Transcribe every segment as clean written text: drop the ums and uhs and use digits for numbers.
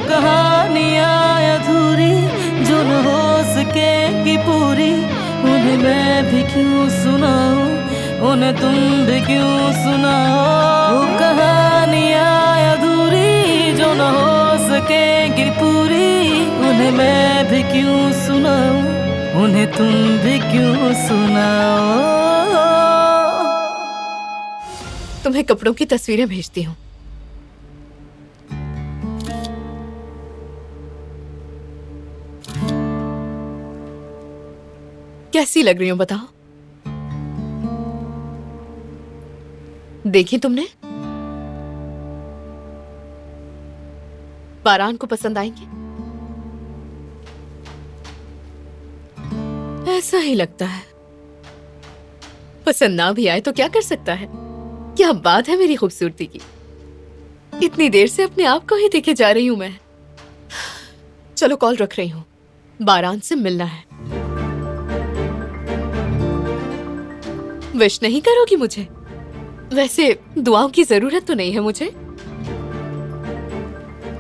कहानियाँ अधूरी जो न हो सकेगी पूरी, उन्हें मैं भी क्यों सुनाऊं, उन्हें तुम भी क्यों सुनाओ। वो कहानियाँ अधूरी जो न हो सकेगी पूरी, उन्हें मैं भी क्यों सुनाऊं, उन्हें तुम भी क्यों सुनाओ। तुम्हें कपड़ों की तस्वीरें भेजती हूँ। कैसी लग रही हूँ बताओ? देखी तुमने? बारान को पसंद आएंगी? ऐसा ही लगता है। पसंद ना भी आए तो क्या कर सकता है? क्या बात है मेरी खूबसूरती की। इतनी देर से अपने आप को ही देखे जा रही हूं मैं। चलो कॉल रख रही हूं, बारान से मिलना है। विश नहीं करोगी मुझे? वैसे दुआओं की जरूरत तो नहीं है मुझे।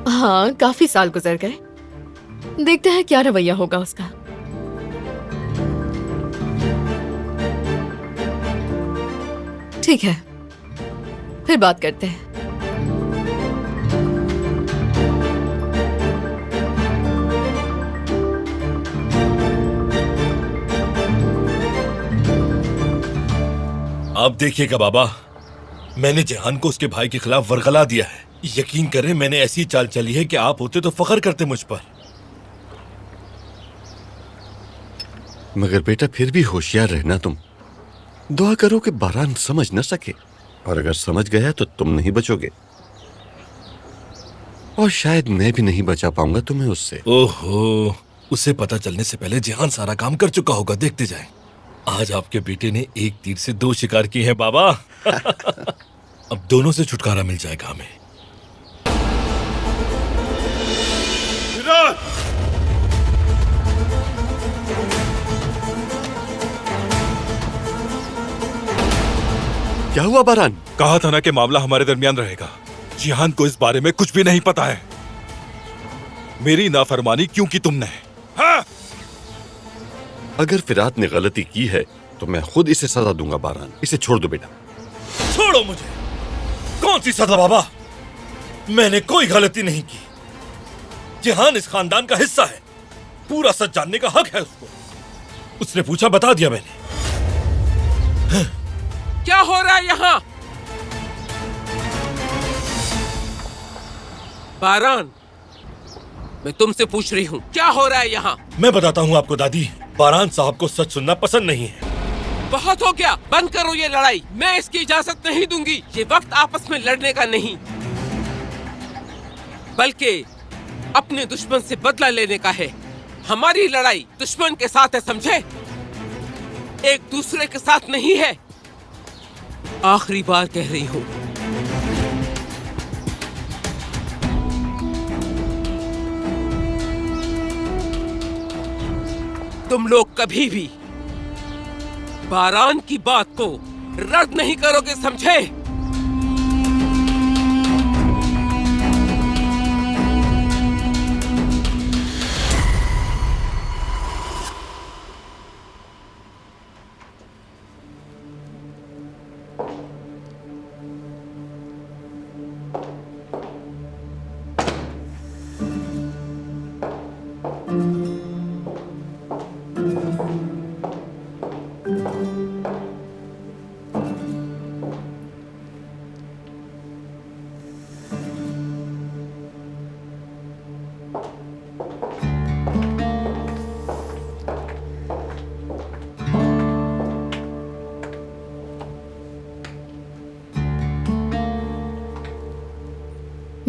हाँ, काफी साल गुजर गए, देखते हैं क्या रवैया होगा उसका। ठीक है, फिर बात करते हैं। आप देखिएगा बाबा, मैंने जेहान को उसके भाई के खिलाफ वरगला दिया है। यकीन करें मैंने ऐसी चाल चली है कि आप होते तो फख्र करते मुझ पर। मगर बेटा फिर भी होशियार रहना तुम। दुआ करो कि बारान समझ न सके, और अगर समझ गया तो तुम नहीं बचोगे, और शायद मैं भी नहीं बचा पाऊंगा तुम्हें उससे। ओहो, उसे पता चलने से पहले जेहान सारा काम कर चुका होगा, देखते जाएं। आज आपके बेटे ने एक तीर से दो शिकार किए हैं बाबा। अब दोनों से छुटकारा मिल जाएगा हमें। क्या हुआ बारान? कहा था ना कि मामला हमारे दरमियान रहेगा। जिहान को इस बारे में कुछ भी नहीं पता है। मेरी नाफरमानी क्यों की तुमने? हाँ? अगर फिरात ने गलती की है तो मैं खुद इसे सजा दूंगा बारान। इसे छोड़ दो बेटा। छोड़ो मुझे। कौन सी सजा बाबा? मैंने कोई गलती नहीं की। जेहान इस खानदान का हिस्सा है, पूरा सच जानने का हक है उसको। उसने पूछा, बता दिया मैंने। क्या हो रहा है यहाँ? बारान, मैं तुमसे पूछ रही हूँ, क्या हो रहा है यहाँ? मैं बताता हूँ आपको दादी, बारान साहब को सच सुनना पसंद नहीं है। बहुत हो गया, बंद करो ये लड़ाई। मैं इसकी इजाजत नहीं दूंगी। ये वक्त आपस में लड़ने का नहीं, बल्कि अपने दुश्मन से बदला लेने का है। हमारी लड़ाई दुश्मन के साथ है, समझे? एक दूसरे के साथ नहीं है। आखिरी बार कह रही हूँ। तुम लोग कभी भी बारान की बात को रद्द नहीं करोगे, समझे?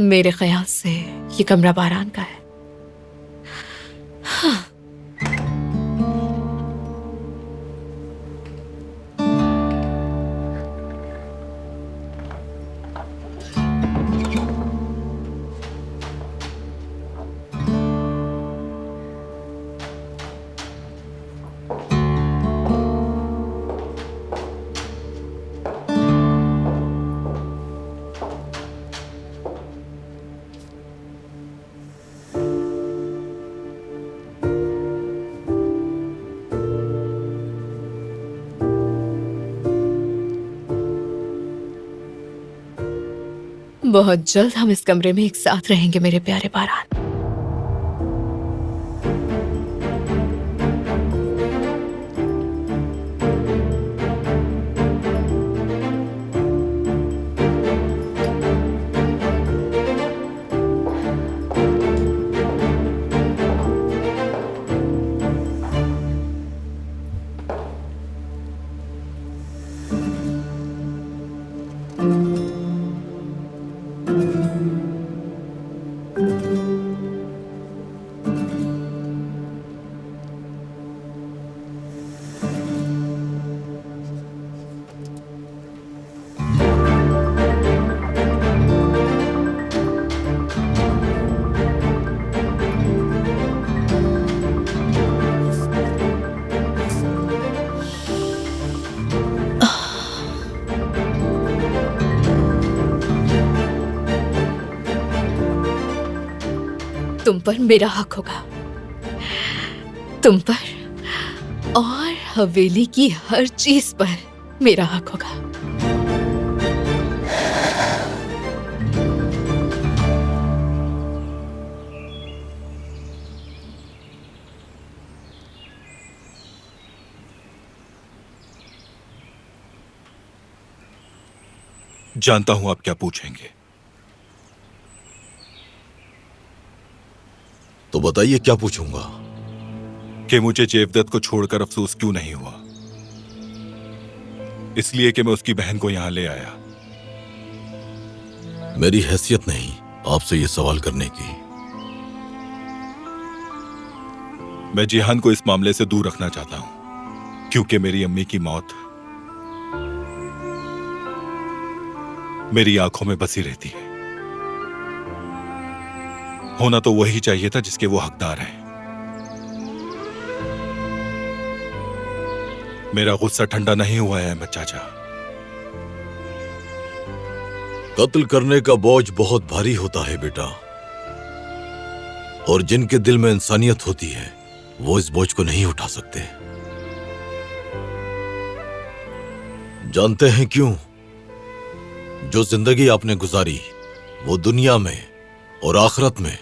मेरे ख्याल से ये कमरा बारान का है। हाँ। बहुत जल्द हम इस कमरे में एक साथ रहेंगे मेरे प्यारे बारान। तुम पर मेरा हक होगा, तुम पर और हवेली की हर चीज पर मेरा हक होगा। जानता हूं आप क्या पूछेंगे, तो बताइए क्या पूछूंगा। कि मुझे जेवदत्त को छोड़कर अफसोस क्यों नहीं हुआ। इसलिए कि मैं उसकी बहन को यहां ले आया। मेरी हैसियत नहीं आपसे ये सवाल करने की। मैं जिहान को इस मामले से दूर रखना चाहता हूं, क्योंकि मेरी अम्मी की मौत मेरी आंखों में बसी रहती है। होना तो वही चाहिए था जिसके वो हकदार हैं। मेरा गुस्सा ठंडा नहीं हुआ है अहमद चाचा। कत्ल करने का बोझ बहुत भारी होता है बेटा, और जिनके दिल में इंसानियत होती है वो इस बोझ को नहीं उठा सकते। जानते हैं क्यों? जो जिंदगी आपने गुजारी वो दुनिया में और आखिरत में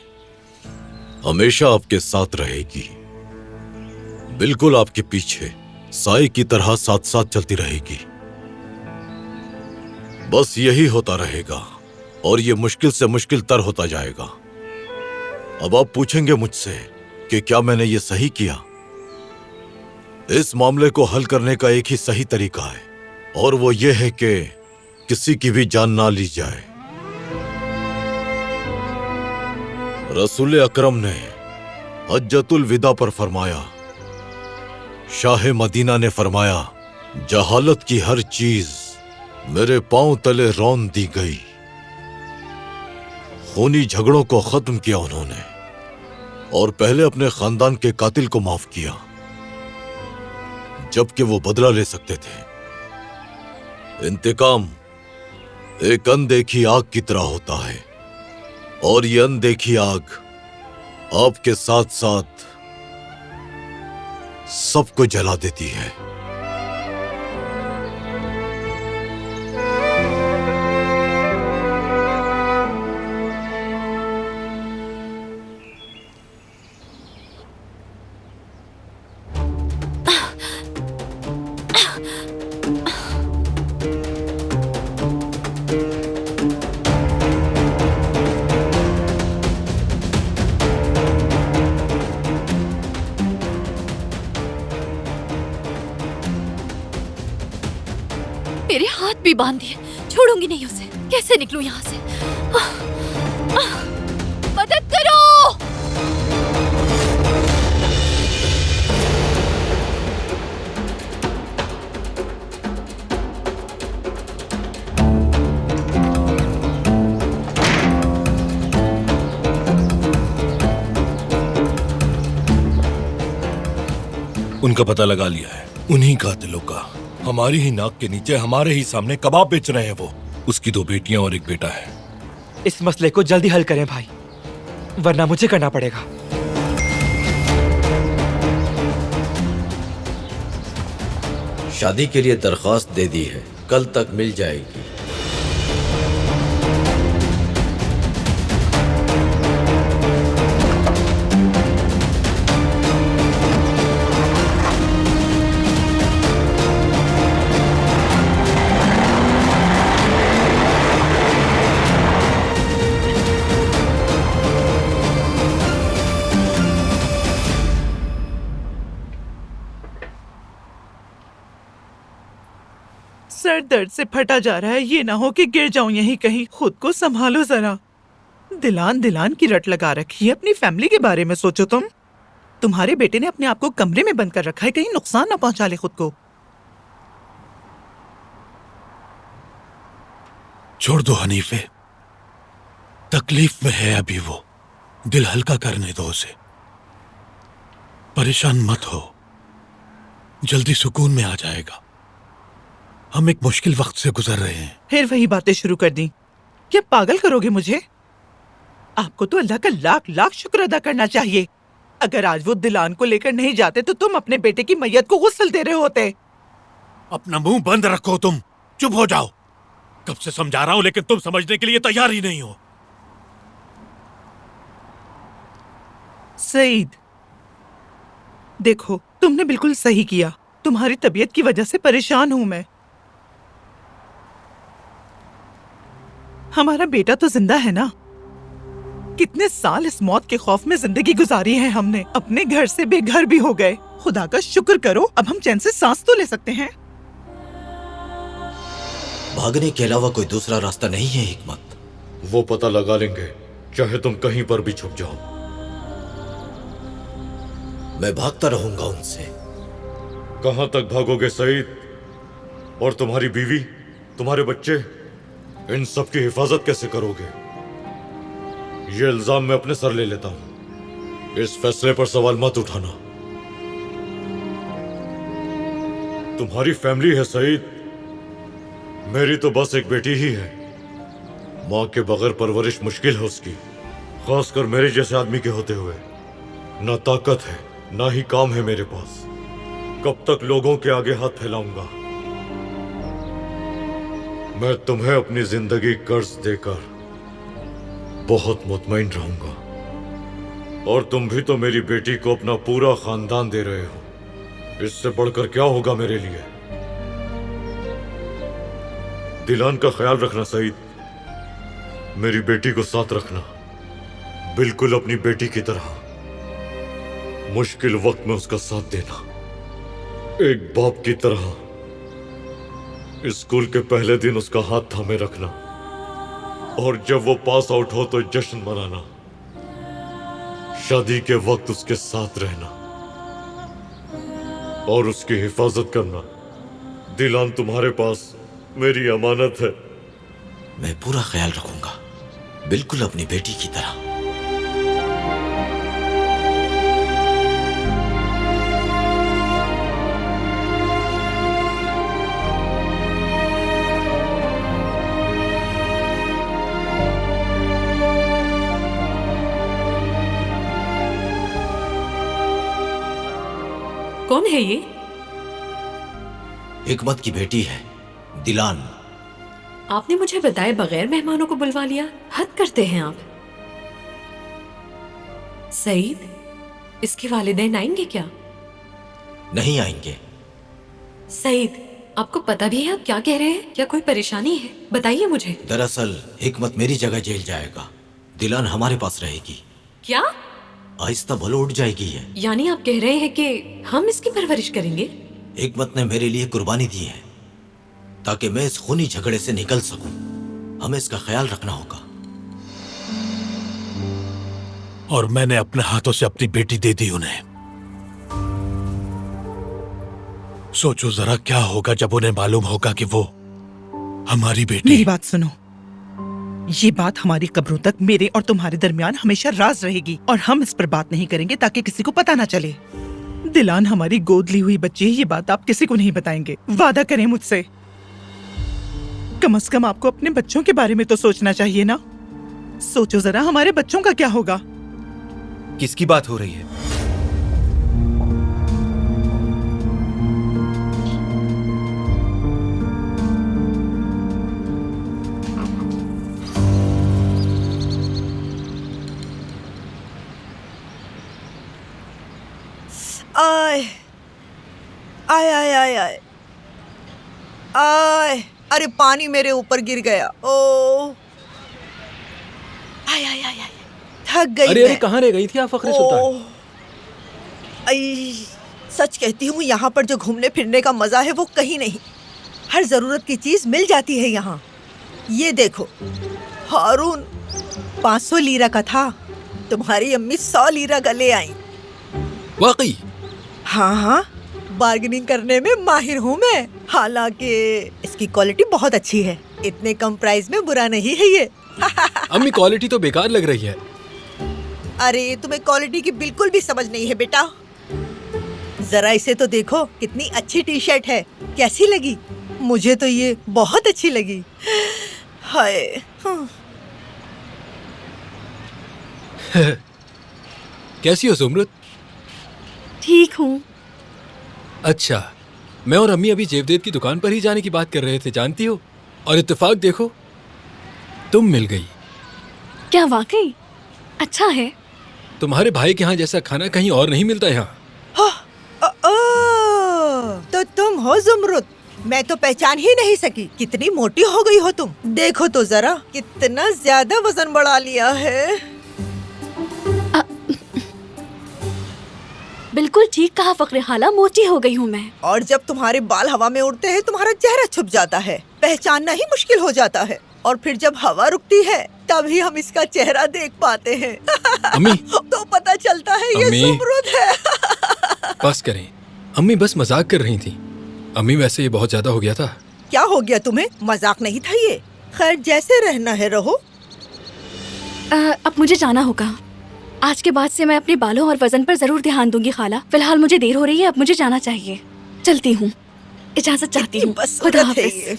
हमेशा आपके साथ रहेगी, बिल्कुल आपके पीछे साए की तरह साथ साथ चलती रहेगी। बस यही होता रहेगा और ये मुश्किल से मुश्किल तर होता जाएगा। अब आप पूछेंगे मुझसे कि क्या मैंने ये सही किया? इस मामले को हल करने का एक ही सही तरीका है, और वो ये है कि किसी की भी जान ना ली जाए। रसूल अकरम ने हज्जतुल विदा पर फरमाया, शाह मदीना ने फरमाया, जहालत की हर चीज मेरे पांव तले रौंद दी गई। खूनी झगड़ों को खत्म किया उन्होंने, और पहले अपने खानदान के कातिल को माफ किया जबकि वो बदला ले सकते थे। इंतकाम एक अनदेखी आग की तरह होता है, और ये अनदेखी आग आपके साथ साथ सबको जला देती है। मेरे हाथ भी बांध दिए, छोड़ूंगी नहीं उसे। कैसे निकलूं यहाँ से? मदद करो! उनका पता लगा लिया है, उन्हीं कातिलों का। हमारी ही नाक के नीचे हमारे ही सामने कबाब बेच रहे हैं वो। उसकी 2 बेटियां और 1 बेटा है। इस मसले को जल्दी हल करें भाई, वरना मुझे करना पड़ेगा। शादी के लिए दरख्वास्त दे दी है, कल तक मिल जाएगी। सर दर्द से फटा जा रहा है, ये ना हो कि गिर जाऊं यहीं कहीं। खुद को संभालो जरा। दिलान दिलान की रट लगा रखी है। अपनी फैमिली के बारे में सोचो तुम। तुम्हारे बेटे ने अपने आप को कमरे में बंद कर रखा है, कहीं नुकसान ना पहुंचा ले खुद को। छोड़ दो हनीफे, तकलीफ में है अभी वो, दिल हल्का करने दो उसे। परेशान मत हो, जल्दी सुकून में आ जाएगा। हम एक मुश्किल वक्त से गुजर रहे हैं। फिर वही बातें शुरू कर दी। क्या पागल करोगे मुझे? आपको तो अल्लाह का लाख लाख शुक्र अदा करना चाहिए। अगर आज वो दिलान को लेकर नहीं जाते तो तुम अपने बेटे की मैयत को गुस्ल दे रहे होते। अपना मुंह बंद रखो, तुम चुप हो जाओ। कब से समझा रहा हूं लेकिन तुम समझने के लिए तैयार ही नहीं हो। सईद, देखो तुमने बिल्कुल सही किया। तुम्हारी तबीयत की वजह से परेशान हूं मैं। हमारा बेटा तो जिंदा है ना? कितने साल इस मौत के खौफ में जिंदगी गुजारी है हमने। अपने घर से बेघर भी हो गए। खुदा का शुक्र करो, अब हम चैन से सांस तो ले सकते हैं। भागने के अलावा कोई दूसरा रास्ता नहीं है हिकमत। वो पता लगा लेंगे, चाहे तुम कहीं पर भी छुप जाओ। मैं भागता रहूंगा उनसे। कहां तक भागोगे सईद? और तुम्हारी बीवी, तुम्हारे बच्चे, इन सब की हिफाजत कैसे करोगे? ये इल्जाम मैं अपने सर ले लेता हूं। इस फैसले पर सवाल मत उठाना। तुम्हारी फैमिली है सईद, मेरी तो बस एक बेटी ही है। मां के बगैर परवरिश मुश्किल है उसकी, खासकर मेरे जैसे आदमी के होते हुए। ना ताकत है ना ही काम है मेरे पास। कब तक लोगों के आगे हाथ फैलाऊंगा? मैं तुम्हें अपनी जिंदगी कर्ज देकर बहुत मुतमईन रहूंगा, और तुम भी तो मेरी बेटी को अपना पूरा खानदान दे रहे हो। इससे बढ़कर क्या होगा मेरे लिए? दिलान का ख्याल रखना सईद, मेरी बेटी को साथ रखना, बिल्कुल अपनी बेटी की तरह। मुश्किल वक्त में उसका साथ देना, एक बाप की तरह। स्कूल के पहले दिन उसका हाथ थामे रखना, और जब वो पास आउट हो तो जश्न मनाना। शादी के वक्त उसके साथ रहना और उसकी हिफाजत करना। दिलान तुम्हारे पास मेरी अमानत है। मैं पूरा ख्याल रखूंगा, बिल्कुल अपनी बेटी की तरह। कौन है ये? हिकमत की बेटी है, दिलान। आपने मुझे बताए बगैर मेहमानों को बुलवा लिया। हद करते हैं आप। सईद, इसके वालिदैन आएंगे क्या? नहीं आएंगे। सईद, आपको पता भी है आप क्या कह रहे हैं? क्या कोई परेशानी है? बताइए मुझे। दरअसल हिकमत मेरी जगह जेल जाएगा, दिलान हमारे पास रहेगी। क्या? आहिस्ता भलो उठ जाएगी है। यानी आप कह रहे हैं कि हम इसकी परवरिश करेंगे? हिकमत ने मेरे लिए कुर्बानी दी है ताकि मैं इस खूनी झगड़े से निकल सकूं। हमें इसका ख्याल रखना होगा। और मैंने अपने हाथों से अपनी बेटी दे दी उन्हें। सोचो जरा क्या होगा जब उन्हें मालूम होगा कि वो हमारी बेटी। मेरी बात सुनो, ये बात हमारी कब्रों तक मेरे और तुम्हारे दरमियान हमेशा राज रहेगी, और हम इस पर बात नहीं करेंगे ताकि किसी को पता ना चले। दिलान हमारी गोद ली हुई बच्ची है, ये बात आप किसी को नहीं बताएंगे। वादा करें मुझसे। कम से कम आपको अपने बच्चों के बारे में तो सोचना चाहिए ना। सोचो जरा, हमारे बच्चों का क्या होगा? किसकी बात हो रही है? आय आय आय आय आय आय, अरे पानी मेरे ऊपर गिर गया। ओ आय आय आय आय, थक गई। अरे कहाँ रह गई थी आप फखरे सुल्तान? आई, सच कहती हूँ यहाँ पर जो घूमने फिरने का मजा है वो कहीं नहीं। हर जरूरत की चीज मिल जाती है यहाँ। ये देखो हारून 500 लीरा का था, तुम्हारी अम्मी 100 लीरा का ले आई। वाकई? हाँ हाँ, बार्गेनिंग करने में माहिर हूँ मैं। हालांकि इसकी क्वालिटी बहुत अच्छी है, इतने कम प्राइस में बुरा नहीं है ये। अम्मी क्वालिटी तो बेकार लग रही है। अरे तुम्हें क्वालिटी की बिल्कुल भी समझ नहीं है बेटा। जरा इसे तो देखो, कितनी अच्छी टी शर्ट है, कैसी लगी? मुझे तो ये बहुत अच्छी लगी। हाय। कैसी हो जुमरत? ठीक हूँ। अच्छा, मैं और अम्मी अभी जेवदेद की दुकान पर ही जाने की बात कर रहे थे, जानती हो? और इत्तेफाक देखो, तुम मिल गई। क्या वाकई? अच्छा है। तुम्हारे भाई के यहाँ जैसा खाना कहीं और नहीं मिलता यहाँ। तो तुम हो जुमरुत? मैं तो पहचान ही नहीं सकी। कितनी मोटी हो गई हो तुम। देखो तो जरा, कितना ज्यादा वजन बढ़ा लिया है। बिल्कुल ठीक कहा फक्र हाला, मोटी हो गई हूँ मैं। और जब तुम्हारे बाल हवा में उड़ते हैं, तुम्हारा चेहरा छुप जाता है, पहचानना ही मुश्किल हो जाता है। और फिर जब हवा रुकती है, तभी हम इसका चेहरा देख पाते हैं। अम्मी। तो पता चलता है ये जुमरुत है। बस करें, अम्मी बस मजाक कर रही थी। अम्मी वैसे ये बहुत ज्यादा हो गया था। क्या हो गया तुम्हें? मजाक नहीं था ये। खैर जैसे रहना है रहो। अब मुझे जाना होगा। आज के बाद से मैं अपने बालों और वजन पर जरूर ध्यान दूंगी खाला। फिलहाल मुझे देर हो रही है, अब मुझे जाना चाहिए। चलती हूँ, इजाजत चाहती हूँ। खुदा हाफिज।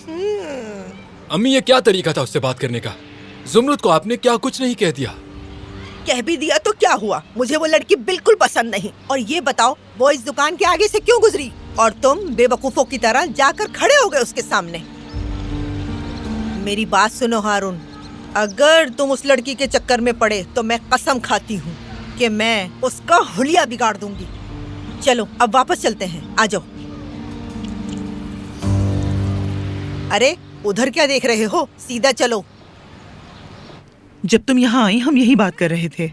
अम्मी ये क्या तरीका था उससे बात करने का? जुमरुत को आपने क्या कुछ नहीं कह दिया? कह भी दिया तो क्या हुआ? मुझे वो लड़की बिल्कुल पसंद नहीं। और ये बताओ, वो इस दुकान के आगे से क्यों गुजरी और तुम बेवकूफों की तरह जाकर खड़े हो गए उसके सामने? मेरी बात सुनो हारून, अगर तुम उस लड़की के चक्कर में पड़े तो मैं कसम खाती हूँ कि मैं उसका हुलिया बिगाड़ दूंगी। चलो अब वापस चलते हैं, आ जाओ। अरे उधर क्या देख रहे हो, सीधा चलो। जब तुम यहाँ आई हम यही बात कर रहे थे।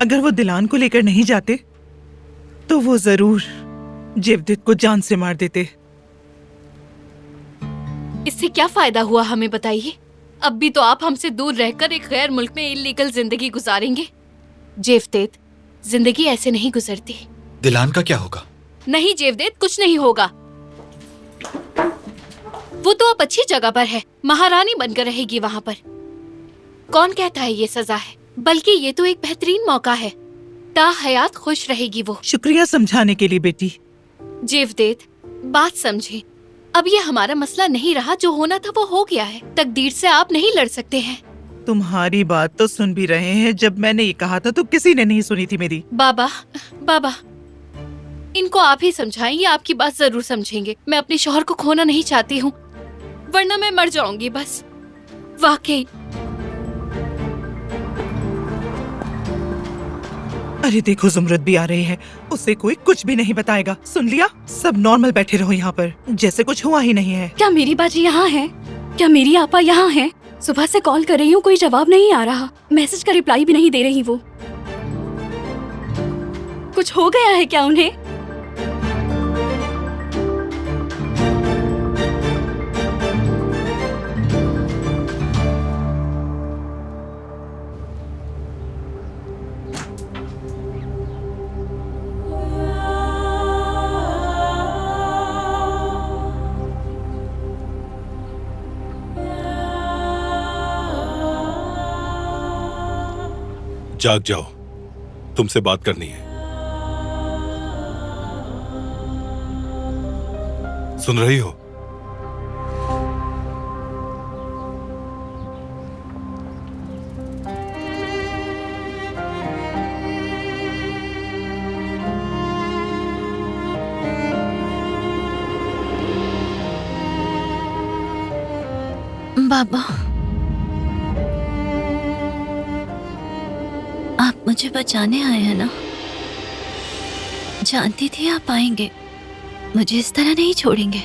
अगर वो दिलान को लेकर नहीं जाते तो वो जरूर जेवदेद को जान से मार देते। इससे क्या फायदा हुआ हमें बताइए? अब भी तो आप हमसे दूर रहकर एक गैर मुल्क में इल्लीगल जिंदगी गुजारेंगे। जेवदेद, जिंदगी ऐसे नहीं गुजरती। दिलान का क्या होगा? नहीं जेवदेद, कुछ नहीं होगा। वो तो अब अच्छी जगह पर है, महारानी बनकर रहेगी वहाँ पर। कौन कहता है ये सजा है? बल्कि ये तो एक बेहतरीन मौका है। ताहयात खुश रहेगी वो। शुक्रिया समझाने के लिए बेटी। जेवदेद, बात समझे। अब ये हमारा मसला नहीं रहा, जो होना था वो हो गया है। तकदीर से आप नहीं लड़ सकते हैं। तुम्हारी बात तो सुन भी रहे हैं। जब मैंने ये कहा था तो किसी ने नहीं सुनी थी मेरी। बाबा, बाबा, इनको आप ही समझाएं, ये आपकी बात जरूर समझेंगे। मैं अपने शौहर को खोना नहीं चाहती हूँ, वरना मैं मर जाऊंगी बस। वाकई। अरे देखो जुमरत भी आ रही है, उसे कोई कुछ भी नहीं बताएगा। सुन लिया? सब नॉर्मल बैठे रहो यहाँ पर, जैसे कुछ हुआ ही नहीं है। क्या मेरी बाजी यहाँ है? क्या मेरी आपा यहाँ है? सुबह से कॉल कर रही हूँ, कोई जवाब नहीं आ रहा। मैसेज का रिप्लाई भी नहीं दे रही वो। कुछ हो गया है क्या उन्हें? जाग जाओ, तुमसे बात करनी है। सुन रही हो? बाबा, आप मुझे बचाने आए हैं ना? जानती थी आप आएंगे, मुझे इस तरह नहीं छोड़ेंगे।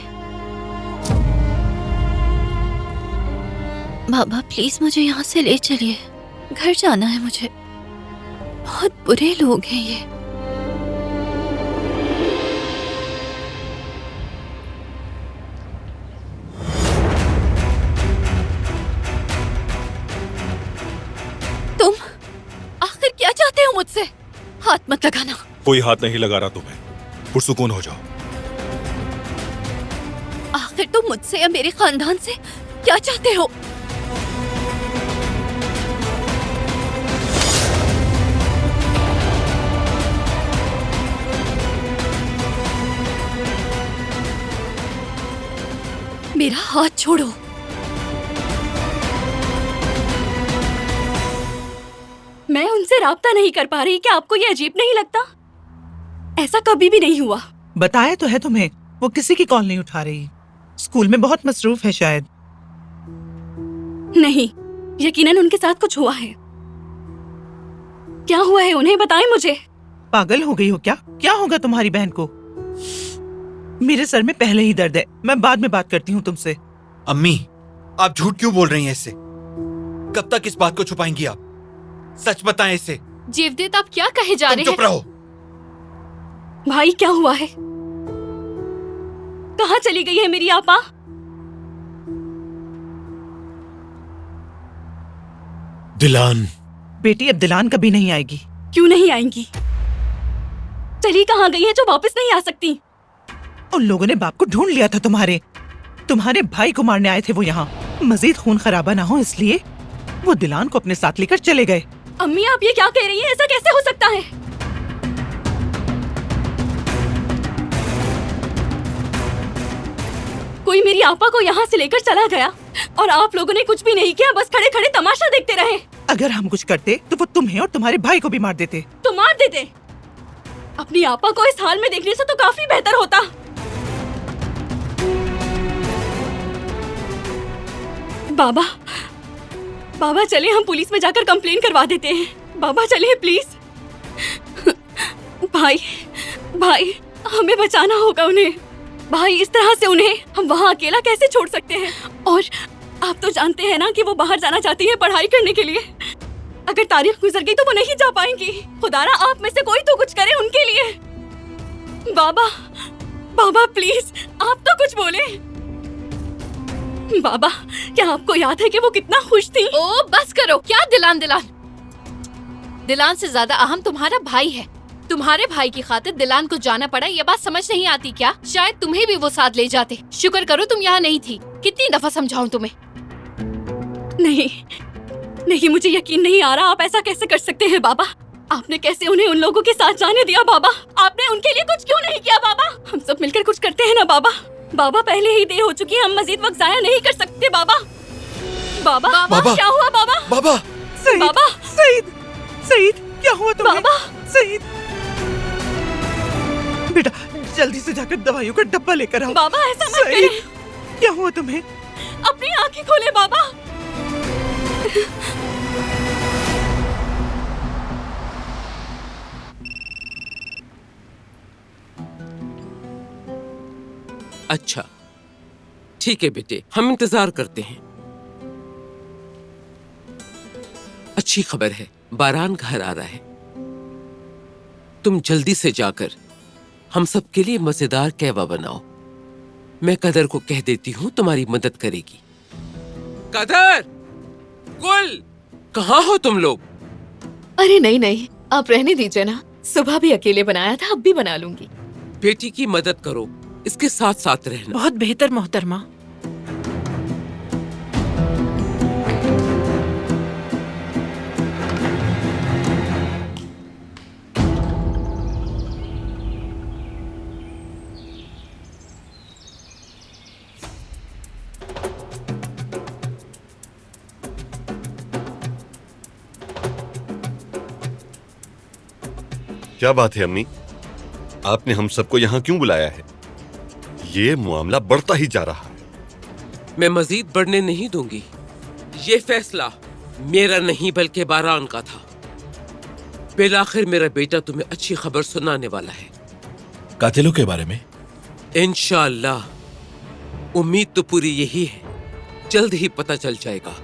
बाबा प्लीज मुझे यहाँ से ले चलिए, घर जाना है मुझे। बहुत बुरे लोग हैं ये। हाथ मत लगाना। कोई हाथ नहीं लगा रहा तुम्हें, पुरसुकून हो जाओ। आखिर तुम मुझसे या मेरे खानदान से क्या चाहते हो? मेरा हाथ छोड़ो। मैं उनसे राब्ता नहीं कर पा रही। क्या आपको ये अजीब नहीं लगता? ऐसा कभी भी नहीं हुआ। बताया तो है तुम्हें, वो किसी की कॉल नहीं उठा रही। स्कूल में बहुत मसरूफ है शायद। नहीं, यकीनन उनके साथ कुछ हुआ है। क्या हुआ है उन्हें बताएं मुझे। पागल हो गई हो क्या? क्या होगा तुम्हारी बहन को? मेरे सर में पहले ही दर्द है, मैं बाद में बात करती हूँ तुमसे। अम्मी, आप झूठ क्यों बोल रही हैं इससे? कब तक इस बात को छुपाएंगी आप? सच बताएं इसे। जेवदेत, आप क्या कहे जा रहे हैं? चुप रहो। भाई क्या हुआ है? कहाँ चली गई है मेरी आपा? दिलान। बेटी, अब दिलान कभी नहीं आएगी। क्यों नहीं आएंगी? चली कहाँ गई है जो वापस नहीं आ सकती? उन लोगों ने बाप को ढूंढ लिया था तुम्हारे भाई को मारने आए थे वो यहाँ। मजीद खून खराबा ना हो इसलिए वो दिलान को अपने साथ लेकर चले गए। अम्मी, आप ये क्या कह रही हैं? ऐसा कैसे हो सकता है? कोई मेरी आपा को यहाँ से लेकर चला गया और आप लोगों ने कुछ भी नहीं किया, बस खड़े खड़े तमाशा देखते रहे। अगर हम कुछ करते तो वो तुम्हें और तुम्हारे भाई को भी मार देते। तो मार देते। अपनी आपा को इस हाल में देखने से तो काफी बेहतर होता। बाबा चलिए हम पुलिस में जाकर कंप्लेन करवा देते हैं। बाबा चलिए प्लीज। भाई हमें बचाना होगा उन्हें। भाई, इस तरह से उन्हें हम वहाँ अकेला कैसे छोड़ सकते हैं? और आप तो जानते हैं ना कि वो बाहर जाना चाहती है पढ़ाई करने के लिए। अगर तारीख गुजर गई तो वो नहीं जा पाएंगी। खुदारा, आप में से कोई तो कुछ करे उनके लिए। बाबा प्लीज, आप तो कुछ बोले। बाबा, क्या आपको याद है कि वो कितना खुश थी? ओ बस करो। क्या दिलान से ज्यादा अहम तुम्हारा भाई है। तुम्हारे भाई की खातिर दिलान को जाना पड़ा, ये बात समझ नहीं आती क्या? शायद तुम्हें भी वो साथ ले जाते। शुक्र करो तुम यहाँ नहीं थी। कितनी दफा समझाऊं तुम्हें? नहीं, मुझे यकीन नहीं आ रहा। आप ऐसा कैसे कर सकते हैं बाबा? आपने कैसे उन्हें उन लोगों के साथ जाने दिया बाबा? आपने उनके लिए कुछ क्यों नहीं किया बाबा? हम सब मिलकर कुछ करते हैं ना बाबा। पहले ही देर हो चुकी है, हम मजीद वक्त जाया नहीं कर सकते बाबा। क्या हुआ बाबा? सईद, क्या हुआ तुम्हें? सईद, बेटा जल्दी से जाकर दवाइयों का डब्बा लेकर आओ। बाबा ऐसा मत करें। क्या हुआ तुम्हें? अपनी आंखें खोले बाबा। अच्छा ठीक है बेटे, हम इंतजार करते हैं। अच्छी खबर है, बारान घर आ रहा है। तुम जल्दी से जाकर हम सब के लिए मजेदार कहवा बनाओ। मैं कदर को कह देती हूँ तुम्हारी मदद करेगी। कदर, गुल, कहाँ हो तुम लोग? अरे नहीं, आप रहने दीजिए ना। सुबह भी अकेले बनाया था, अब भी बना लूंगी। बेटी की मदद करो, इसके साथ साथ रहना। बहुत बेहतर मोहतरमा। क्या बात है अम्मी, आपने हम सबको यहाँ क्यों बुलाया है? ये मामला बढ़ता ही जा रहा है। मैं मजीद बढ़ने नहीं दूंगी। ये फैसला मेरा नहीं बल्कि बारान का था। बिलाखिर मेरा बेटा तुम्हें अच्छी खबर सुनाने वाला है। कातिलों के बारे में? इंशाअल्लाह, उम्मीद तो पूरी यही है, जल्द ही पता चल जाएगा।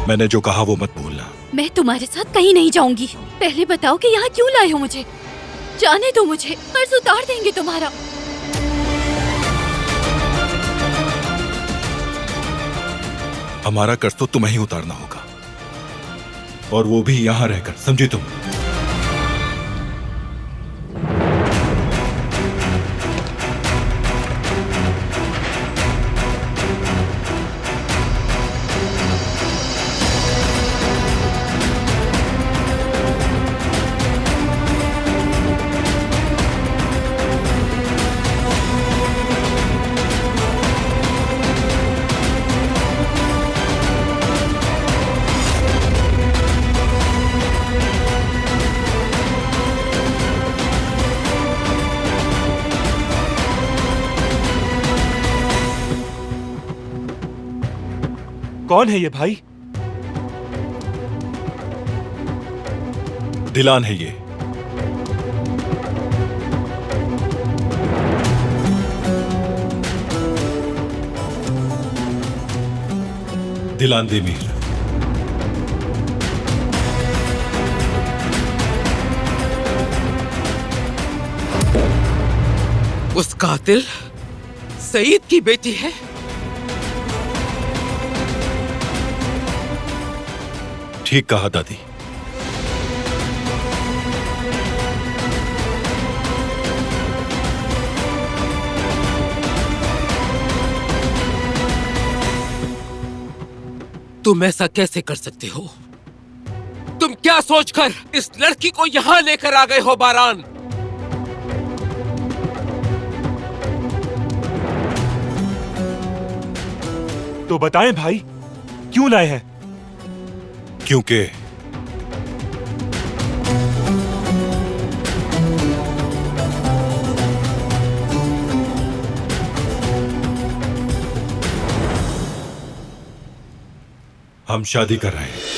मैंने जो कहा वो मत भूलना। मैं तुम्हारे साथ कहीं नहीं जाऊंगी। पहले बताओ कि यहाँ क्यों लाए हो मुझे? जाने दो मुझे, कर्ज उतार देंगे तुम्हारा। हमारा कर्ज तो तुम्हें ही उतारना होगा, और वो भी यहां रहकर, समझी तुम? कौन है ये भाई? दिलान है ये। दिलान देमीर। उस कातिल सईद की बेटी है? ठीक कहा दादी। तुम ऐसा कैसे कर सकते हो? तुम क्या सोचकर इस लड़की को यहां लेकर आ गए हो बारान? तो बताएं भाई, क्यों लाए हैं? क्योंकि हम शादी कर रहे हैं।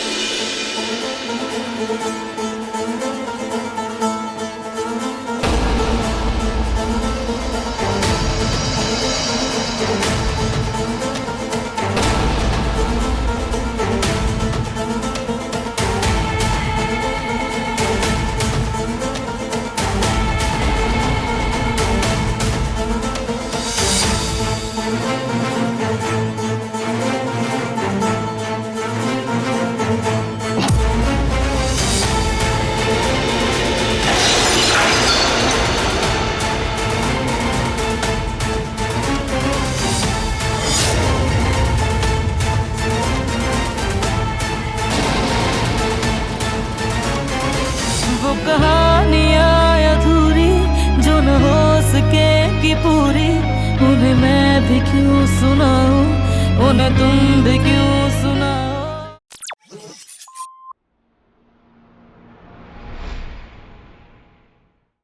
कहानियाँ अधूरी जो न हो सके कि पूरी, उन्हें मैं भी क्यों सुनाऊं, उन्हें तुम भी क्यों